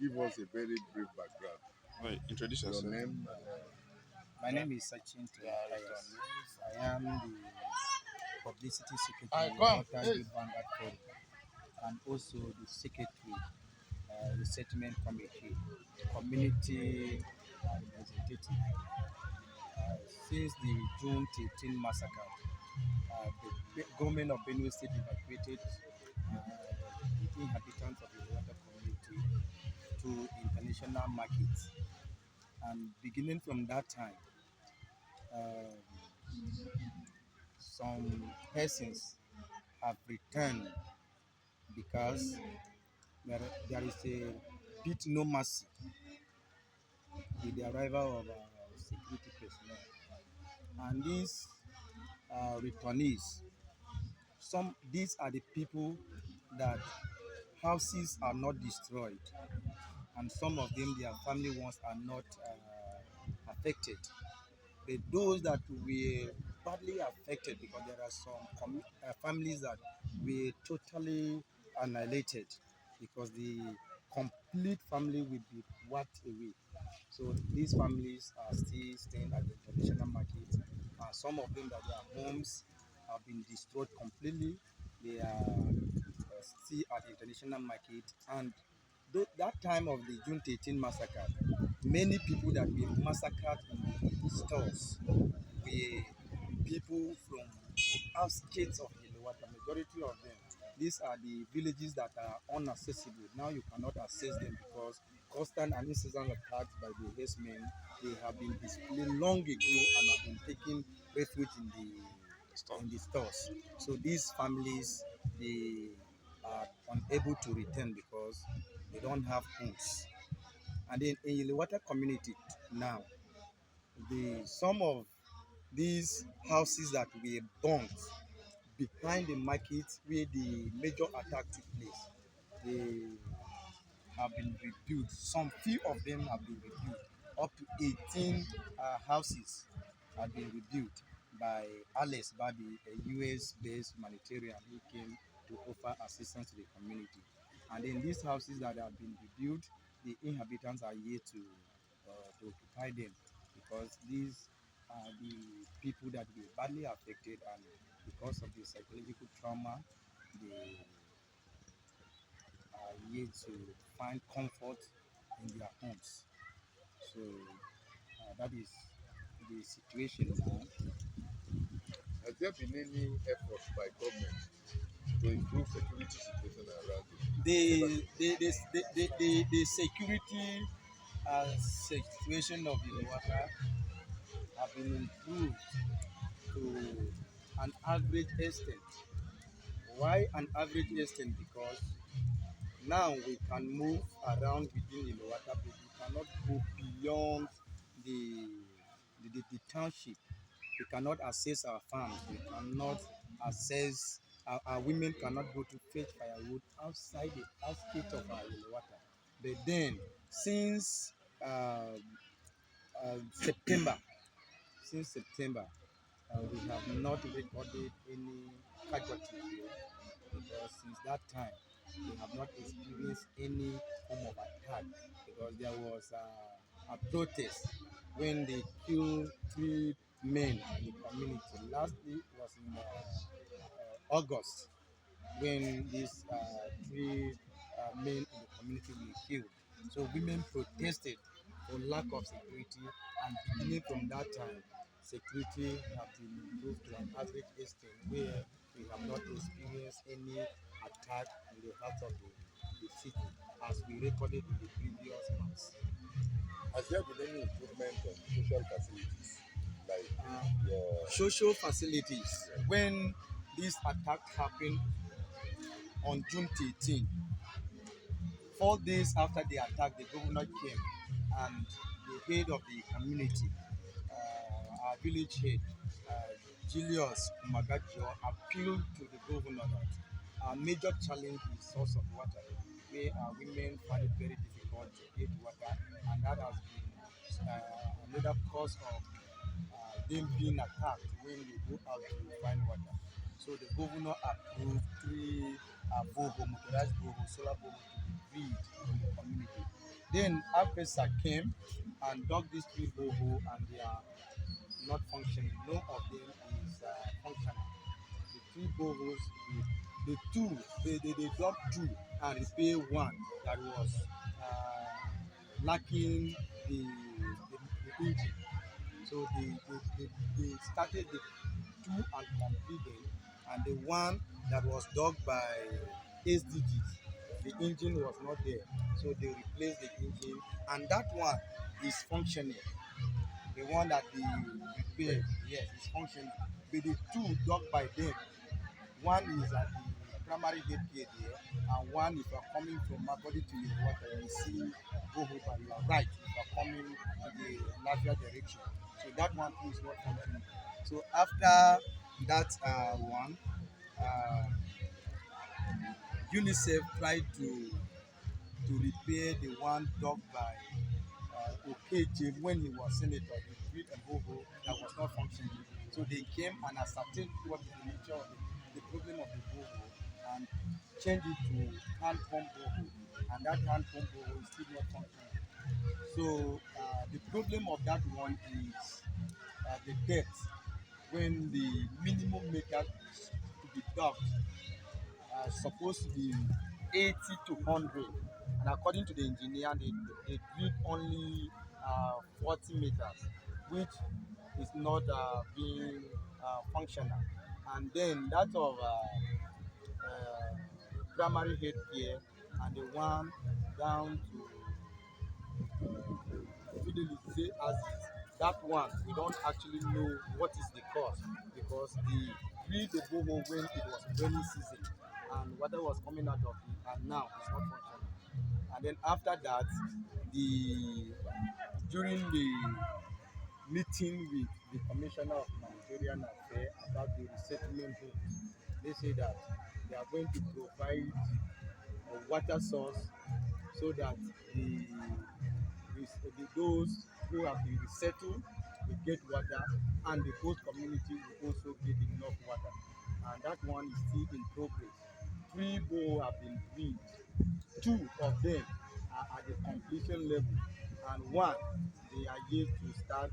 give us a very brief background. Right, introduce Your yourself. name, My name is Sachin Pius. I am the publicity secretary of Water Youth Vanguard Forum and also the secretary, resettlement committee, community representative. Since the June 13 massacre, the government of Benue State evacuated the inhabitants of the water community to international markets. And beginning from that time, uh, some persons have returned because there is a bit no mercy with the arrival of security personnel. And these returnees, these are the people that houses are not destroyed, and some of them, their family ones are not affected. But those that were badly affected, because there are some families that were totally annihilated, because the complete family will be wiped away. So these families are still staying at the traditional market. Some of them that their homes have been destroyed completely. They are still at the international market. And that time of the June 13 massacre, many people that were massacred in the stores were people from outskirts of Yelewata, majority of them. These are the villages that are unaccessible. Now you cannot access them because constant and incessant attacks by the herdsmen. They have been displaced long ago and have been taking refuge Stop. in the stores. So these families, they are unable to return because they don't have homes. And then in Yelewata community now, some of these houses that were burnt behind the market where the major attack took place, they have been rebuilt. Some few of them have been rebuilt. Up to 18 houses have been rebuilt by Alex Babi, a US-based humanitarian who came to offer assistance to the community. And then these houses that have been rebuilt, the inhabitants are yet to occupy them, because these are the people that were badly affected, and because of the psychological trauma, they are yet to find comfort in their homes. So that is the situation now. has there been any efforts by government to improve security situation around The the security situation of the water have been improved to an average extent. Why an average extent? Because now we can move around within the water, but we cannot go beyond the, the township. We cannot access our farms. We cannot access, our women cannot go to fetch firewood outside the outskirts of our water. But then, since September, we have not recorded any casualties here, because since that time we have not experienced any form of attack, because there was a protest when they killed three men in the community. Lastly was in August, when these three men in the community were killed. So women protested for lack of security, and beginning from that time, security have been improved to an average extent where we have not experienced any attack in the heart of the city as we recorded in the previous months. Has there been any improvement on social facilities like your Social facilities. When this attack happened on June 13, 4 days after the attack, the governor came, and the head of the community, our village head, Julius Magajo, appealed to the governor that our major challenge is source of water, where our women find it very difficult to get water, and that has been another cause of them being attacked when they go out to find water. So the governor approved three motorized boreholes, solar boreholes, to be built in the community. Then Alpesa came and dug these three borehole and they are not functioning. None of them is functional. The three boreholes, the two, they dug two and repair one that was lacking the engine. So they started the two and completed, and the one that was dug by SDGs, the engine was not there. So they replaced the engine, and that one is functioning. The one that they repaired, yes, is functioning. But the two dug by them, one is at the primary gate here, and one if you are coming from Makodi to Yelewata, you see go by your right if you are coming to the lateral direction. So that one too is not functioning. So after that one, uh, UNICEF tried to repair the one dug by Okeje when he was senator. They built a borehole that was not functioning. So they came and ascertained what is the nature of the problem of the borehole and changed it to hand pump borehole. And that hand pump borehole is still not functioning. So the problem of that one is the depth when the minimum meter to be dug supposed to be 80 to 100, and according to the engineer they drilled only 40 meters, which is not being functional. And then that of primary head gear and the one down to fidelity as is, that one we don't actually know what is the cause, because the drill the borehole when it was rainy season and water was coming out of it, and now it's not functioning. And then after that, the during the meeting with the commissioner of humanitarian affairs about the resettlement homes, they say that they are going to provide a water source so that those who have been resettled will get water, and the host community will also get enough water. And that one is still in progress. Three boreholes have been drilled. Two of them are at the completion level, and one they are yet to start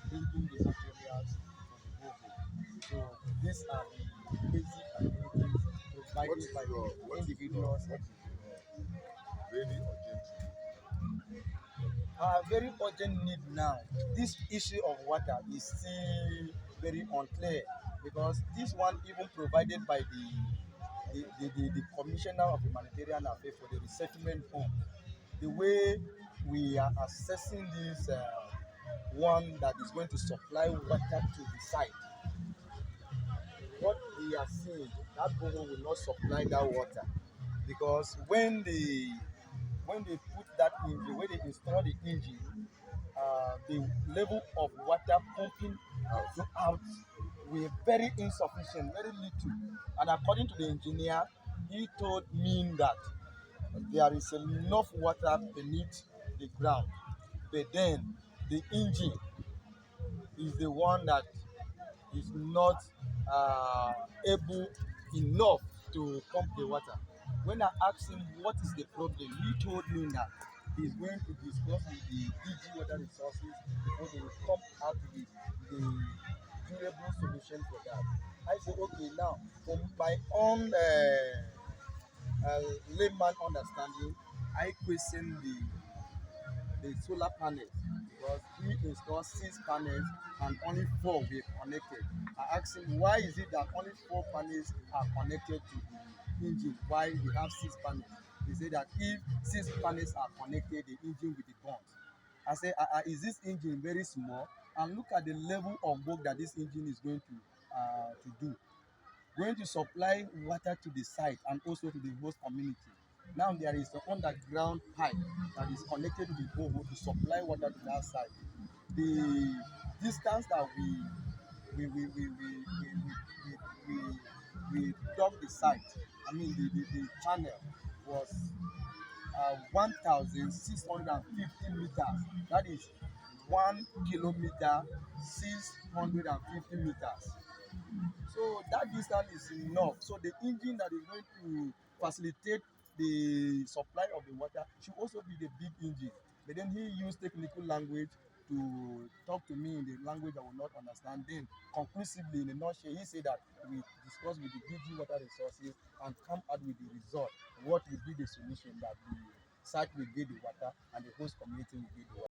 bringing the materials for the borehole. So these are the basic activities provided by the individuals. What is your very urgent need? Very urgent need now. This issue of water is still very unclear, because this one even provided by the commissioner of humanitarian affairs for the resettlement home. The way we are assessing this one that is going to supply water to the site, what we are seeing, that borehole will not supply that water, because when they put that engine, when they install the engine, the level of water pumping out were very insufficient, very little. And according to the engineer, he told me that there is enough water beneath the ground, but then the engine is the one that is not able enough to pump the water. When I asked him what is the problem, he told me that he's going to discuss with the DG Water Resources before they will come out with the durable solution for that. I said, okay, now, from my own layman understanding, I question the solar panels, because he installed 6 panels and only 4 were connected. I asked him why is it that only 4 panels are connected to the engine while we have 6 panels. He said that if 6 panels are connected, the engine will be burnt. I said, is this engine very small? And look at the level of work that this engine is going to do, going to supply water to the site and also to the host community. Now there is an underground pipe that is connected to the borehole to supply water to that site. The distance that we dug the site, I mean the channel was 1,650 meters. That is 1 kilometer, 650 meters. So that distance is enough. So the engine that is going to facilitate the supply of the water should also be the big engine. But then he used technical language to talk to me in the language I will not understand. Then, conclusively, in a nutshell, he said that we discuss with the DG water resources and come out with the result. What will be the solution that the site will get the water and the host community will get the water.